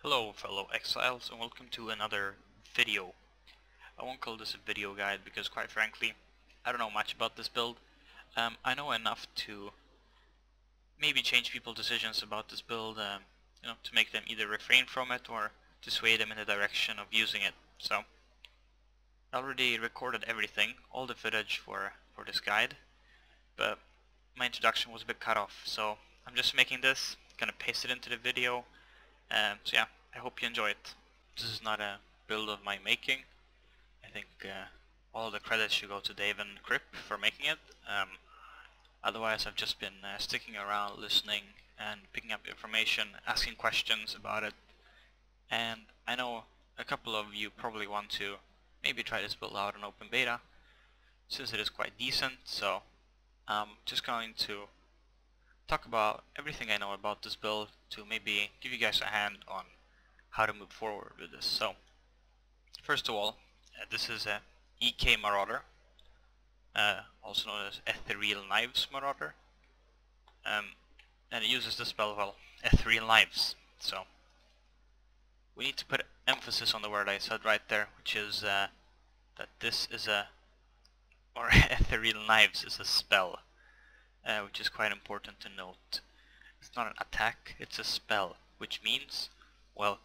Hello fellow exiles and welcome to another video. I won't call this a video guide because quite frankly I don't know much about this build. I know enough to maybe change people's decisions about this build, to make them either refrain from it or to sway them in the direction of using it. So I already recorded everything, all the footage for this guide, but my introduction was a bit cut off, so I'm just making this, gonna paste it into the video. So yeah, I hope you enjoy it. This is not a build of my making. I think all the credit should go to Dave and Krip for making it. Otherwise I've just been sticking around, listening and picking up information, asking questions about it. And I know a couple of you probably want to maybe try this build out in open beta, since it is quite decent. So I'm just going to talk about everything I know about this build to maybe give you guys a hand on how to move forward with this. So first of all, this is a EK Marauder, also known as Ethereal Knives Marauder, and it uses the spell, well, Ethereal Knives. So we need to put emphasis on the word I said right there, which is that this is or Ethereal Knives is a spell, which is quite important to note. It's not an attack, it's a spell, which means, well,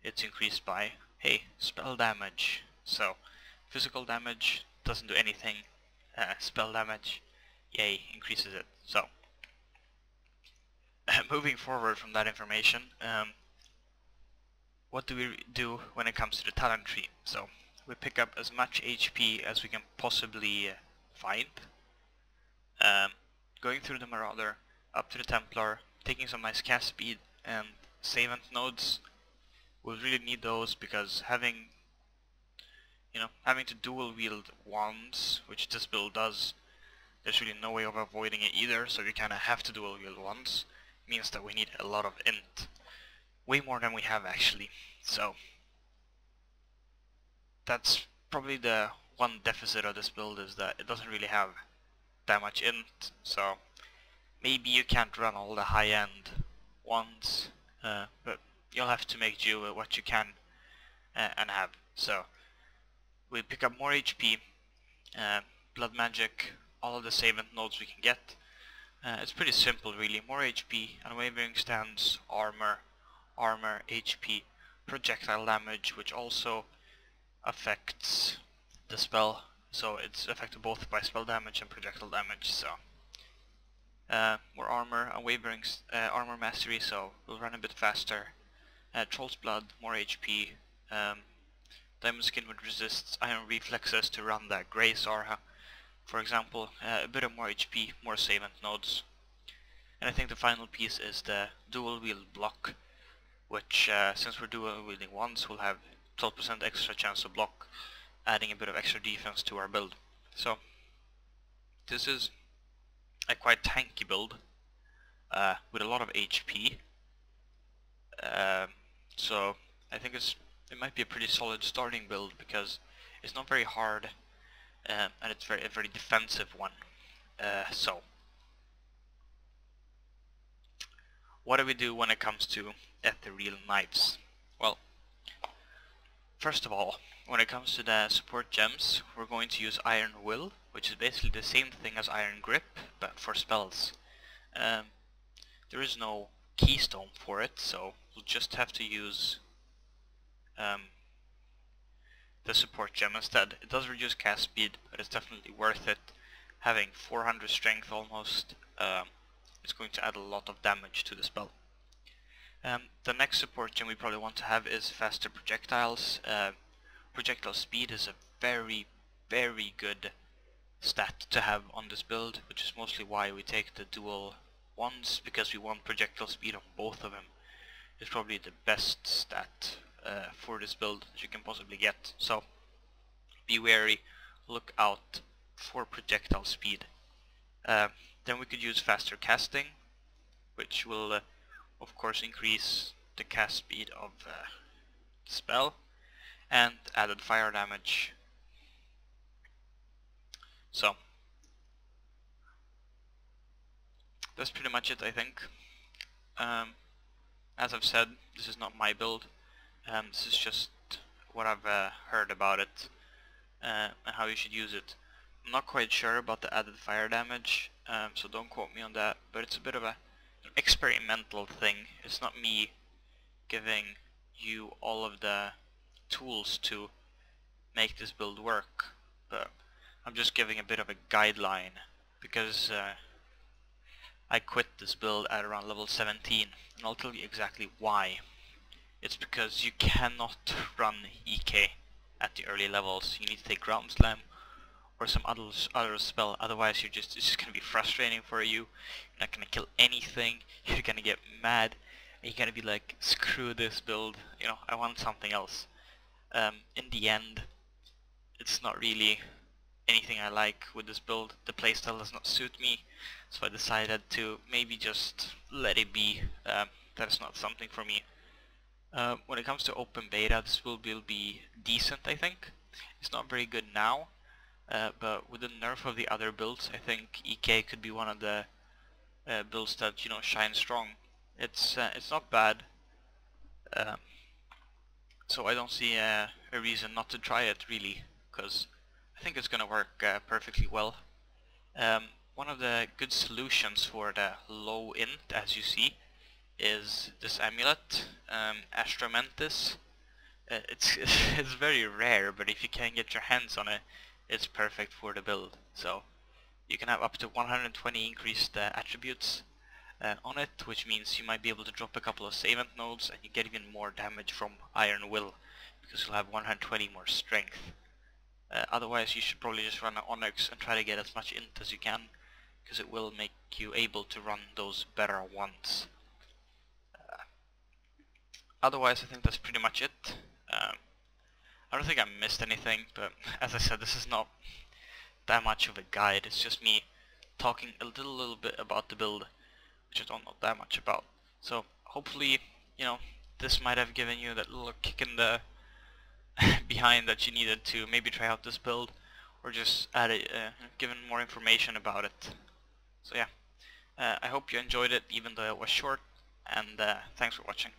it's increased by, hey, spell damage. So physical damage doesn't do anything, spell damage, yay, increases it. So moving forward from that information, what do we do when it comes to the talent tree? So we pick up as much HP as we can possibly find, going through the Marauder, up to the Templar, taking some nice cast speed and savant nodes. We'll really need those because having to dual wield wands, which this build does, there's really no way of avoiding it either, so you kinda have to dual wield wands. Means that we need a lot of int. Way more than we have actually. So that's probably the one deficit of this build, is that it doesn't really have that much int, so maybe you can't run all the high-end ones, but you'll have to make do with what you can and have. So we pick up more HP, blood magic, all of the savant nodes we can get. It's pretty simple really, more HP, unwavering stance, armor, HP, projectile damage, which also affects the spell, so it's affected both by spell damage and projectile damage. So more armor, unwavering armor mastery, so we'll run a bit faster. Troll's blood, more HP. Diamond skin, which resists iron reflexes to run that grey Zarha, for example. A bit of more HP, more savant nodes. And I think the final piece is the dual wield block, which since we're dual wielding once, we'll have 12% extra chance to block, adding a bit of extra defense to our build. So this is a quite tanky build with a lot of HP. So I think it might be a pretty solid starting build because it's not very hard, and it's a very defensive one. So what do we do when it comes to Ethereal Knives? Well, first of all, when it comes to the support gems, we're going to use Iron Will, which is basically the same thing as Iron Grip, but for spells. There is no keystone for it, so we'll just have to use the support gem instead. It does reduce cast speed, but it's definitely worth it. Having 400 strength almost, it's going to add a lot of damage to the spell. The next support gem we probably want to have is faster projectiles. Projectile speed is a very, very good stat to have on this build, which is mostly why we take the dual ones, because we want projectile speed on both of them. It's probably the best stat for this build that you can possibly get. So be wary, look out for projectile speed. Then we could use faster casting, which will of course increase the cast speed of the spell, and added fire damage. So that's pretty much it, I think. as I've said, this is not my build. This is just what I've heard about it and how you should use it. I'm not quite sure about the added fire damage, so don't quote me on that, but it's a bit of an experimental thing. It's not me giving you all of the tools to make this build work, but I'm just giving a bit of a guideline because I quit this build at around level 17, and I'll tell you exactly why. It's because you cannot run EK at the early levels. You need to take Ground Slam or some other spell, otherwise it's just gonna be frustrating for you. You're not gonna kill anything, you're gonna get mad, and you're gonna be like, screw this build, you know, I want something else. In the end, it's not really anything I like with this build. The playstyle does not suit me, so I decided to maybe just let it be. That's not something for me. When it comes to open beta, this build will be decent, I think. It's not very good now, but with the nerf of the other builds, I think EK could be one of the builds that, you know, shine strong. It's not bad, so I don't see a reason not to try it really, because I think it's gonna work perfectly well. One of the good solutions for the low int, as you see, is this amulet, Astramentis. It's very rare, but if you can get your hands on it, it's perfect for the build. So you can have up to 120 increased attributes on it, which means you might be able to drop a couple of savant nodes and you get even more damage from Iron Will, because you'll have 120 more strength. Otherwise you should probably just run an Onyx and try to get as much int as you can, because it will make you able to run those better ones. Otherwise I think that's pretty much it. I don't think I missed anything, but as I said, this is not that much of a guide. It's just me talking a little bit about the build, which I don't know that much about. So hopefully, you know, this might have given you that little kick in the behind that you needed to maybe try out this build, or just add it, given more information about it. So yeah, I hope you enjoyed it, even though it was short, and thanks for watching.